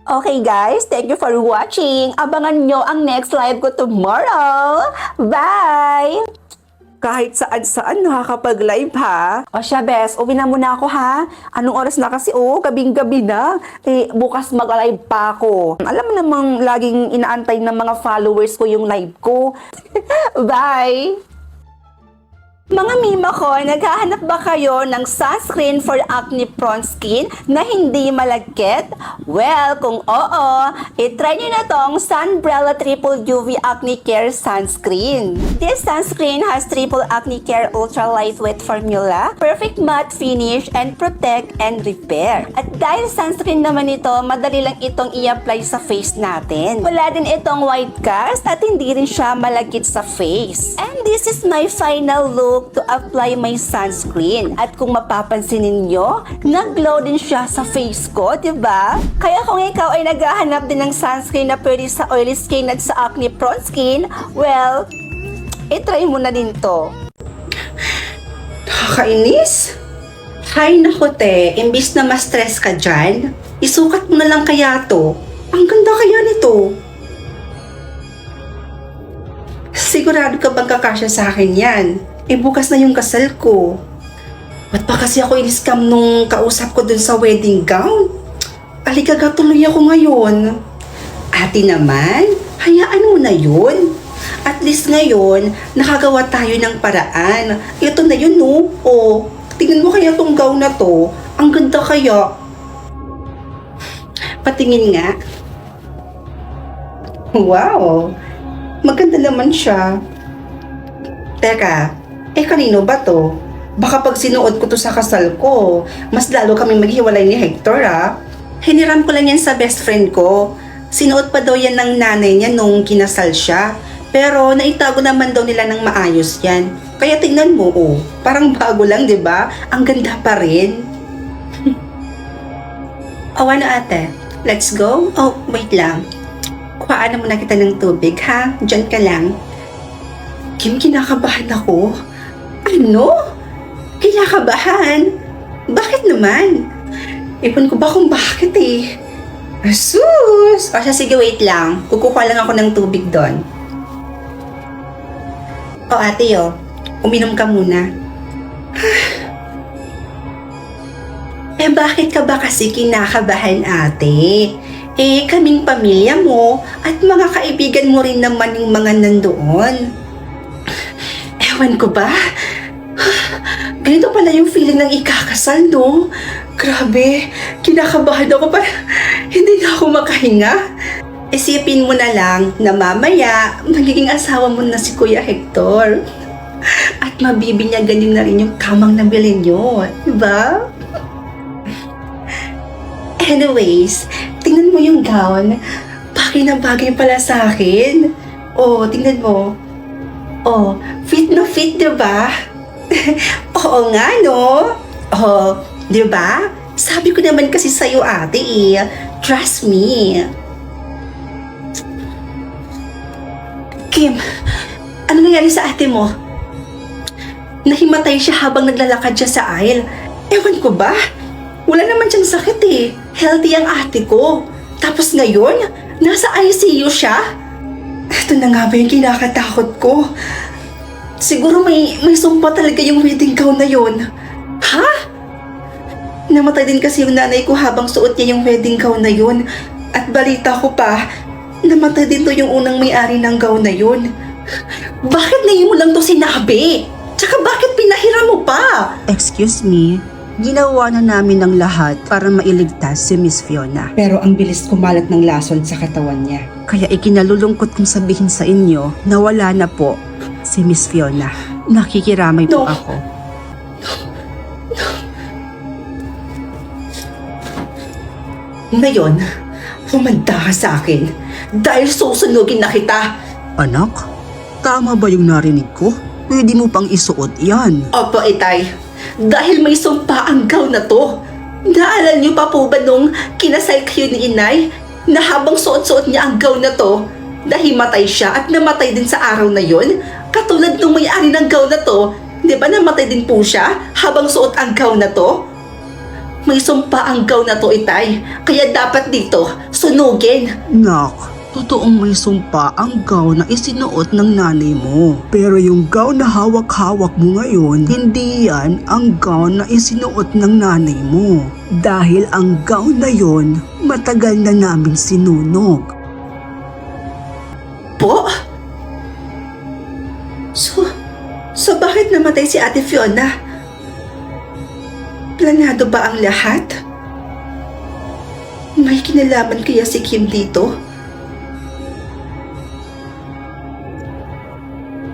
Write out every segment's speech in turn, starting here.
Okay guys, thank you for watching. Abangan nyo ang next live ko tomorrow. Bye! Kahit saan-saan nakakapag-live ha. O siya, bes, uwi na muna ako ha. Anong oras na kasi? Gabing-gabi na. Bukas mag-live pa ako. Alam mo namang laging inaantay ng mga followers ko yung live ko. Bye! Mga mima ko, naghahanap ba kayo ng sunscreen for acne-prone skin na hindi malagkit? Well, kung oo, itry nyo na tong Sunbrella Triple UV Acne Care Sunscreen. This sunscreen has triple acne care ultra lightweight formula, perfect matte finish, and protect and repair. At dahil sunscreen naman ito, madali lang itong i-apply sa face natin. Wala din itong white cast at hindi rin siya malagkit sa face. And this is my final look to apply my sunscreen. At kung mapapansin ninyo, nag-glow din siya sa face ko, diba? Kaya kung ikaw ay naghahanap din ng sunscreen na pwede sa oily skin at sa acne-prone skin, well, itry mo na din to. Nakakainis? Hay nako te, imbis na ma-stress ka dyan, isukat mo na lang kaya to. Ang ganda kaya nito. Sigurado ka bang kakasya sa akin yan? Bukas na yung kasal ko. Ba't pa kasi ako in-scam nung kausap ko dun sa wedding gown? Aligaga tuloy ako ngayon. Ate naman, hayaan mo na yun. At least ngayon, nakagawa tayo ng paraan. Ito na yun, no? O, tingnan mo kaya tong gown na to. Ang ganda kaya. Patingin nga. Wow! Maganda naman siya. Teka, kanino ba to? Baka pag sinuot ko to sa kasal ko, mas lalo kami maghiwalay ni Hector Hiniram ko lang yan sa best friend ko. Sinuot pa daw yan ng nanay niya nung kinasal siya. Pero naitago naman daw nila ng maayos yan. Kaya tingnan mo, parang bago lang, di ba? Ang ganda pa rin. Ano ate? Let's go? Wait lang. Kuhaan na muna kita ng tubig, ha? Diyan ka lang. Kim, kinakabahan ako. Ano? Kinakabahan? Bakit naman? Ipon ko ba kung bakit Asus! Sige, wait lang. Kukuha lang ako ng tubig doon. Ate, uminom ka muna. Bakit ka ba kasi kinakabahan, ate? Kaming pamilya mo at mga kaibigan mo rin naman yung mga nandoon. Ewan ko ba? Ganito pala yung feeling ng ikakasal, no? Grabe, kinakabahan ako pa. Hindi na ako makahinga. Isipin mo na lang na mamaya magiging asawa mo na si Kuya Hector. At mabibinyagan na rin yung kamang nabili nyo, diba? Anyways, tingnan mo yung gown. Bagay na bagay pala sa akin. Tingnan mo. Fit na fit, diba? Oo nga, no? Diba? Sabi ko naman kasi sa'yo, ate, Trust me. Kim, ano nangyari sa ate mo? Nahimatay siya habang naglalakad siya sa aisle. Ewan ko ba? Wala naman siyang sakit Healthy ang ate ko. Tapos ngayon, nasa ICU siya? Ito na nga ba yung kinakatakot ko? Siguro may sumpa talaga yung wedding gown na yun. Ha? Namatay din kasi yung nanay ko habang suot niya yung wedding gown na yun. At balita ko pa, namatay din to yung unang may-ari ng gown na yun. Bakit ngayon mo lang to sinabi? Tsaka bakit pinahiram mo pa? Excuse me, ginawa na namin ang lahat para mailigtas si Miss Fiona. Pero ang bilis kumalat ng lason sa katawan niya. Kaya ikinalulungkot kong sabihin sa inyo na wala na po si Miss Fiona. Nakikiramay po ako. Ngayon, humanda ka sa akin dahil susunugin na kita. Anak, tama ba yung narinig ko? Pwede mo pang isuot yan. Opo, itay. Dahil may sumpa ang gown na to. Naalala niyo pa po ba nung kinasal kayo ni inay na habang suot-suot niya ang gown na to, nahimatay siya at namatay din sa araw na yun? Katulad nung may-ari ng gown na to, di ba namatay din po siya habang suot ang gown na to? May sumpa ang gown na to, Itay. Kaya dapat dito, sunugin. Nak, totoong may sumpa ang gown na isinuot ng nanay mo. Pero yung gown na hawak-hawak mo ngayon, hindi yan ang gown na isinuot ng nanay mo. Dahil ang gown na yon, matagal na namin sinunog. Po? So bakit namatay si Ate Fiona? Planado ba ang lahat? May kinalaman kaya si Kim dito?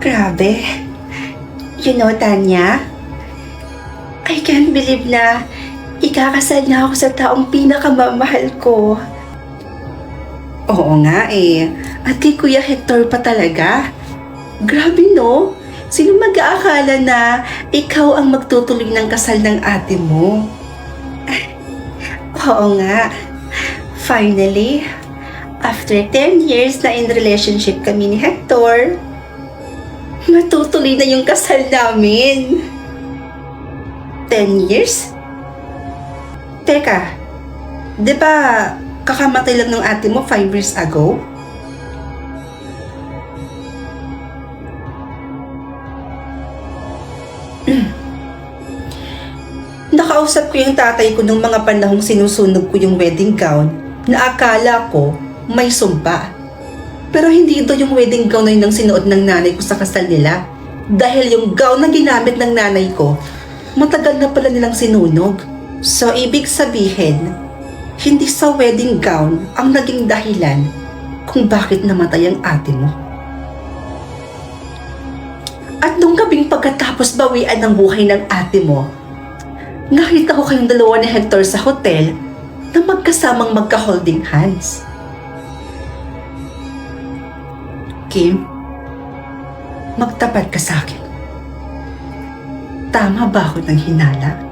Grabe. You know, Tanya, I can't believe na ikakasal na ako sa taong pinakamamahal ko. Oo nga eh. At kay Kuya Hector pa talaga. Grabe no? Sino mag-aakala na ikaw ang magtutuloy ng kasal ng ate mo? Oo nga. Finally, after 10 years na in relationship kami ni Hector, matutuloy na yung kasal namin. 10 years? Teka, di ba kakamatay lang ng ate mo 5 years ago? Nakausap ko yung tatay ko nung mga panahong sinusunog ko yung wedding gown na akala ko may sumpa. Pero hindi ito yung wedding gown na yun ang sinuot ng nanay ko sa kasal nila. Dahil yung gown na ginamit ng nanay ko, matagal na pala nilang sinunog. So, ibig sabihin, hindi sa wedding gown ang naging dahilan kung bakit namatay ang ate mo. At nung gabing pagkatapos bawian ng buhay ng ate mo, nakita ko kayong dalawa ni Hector sa hotel na magkasamang magka-holding hands. Kim, magtapat ka sa akin. Tama ba ako ng hinala?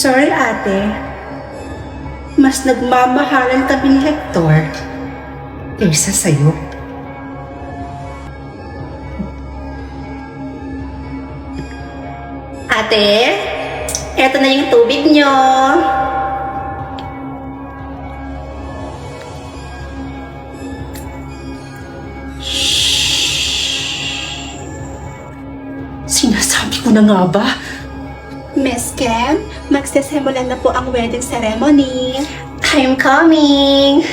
Sorry, ate. Mas nagmamahalan kami ni Hector kaysa sa'yo. Ate, eto na yung tubig nyo. Sinasabi ko na nga ba? Miss Kim, magsisimula na po ang wedding ceremony. I'm coming!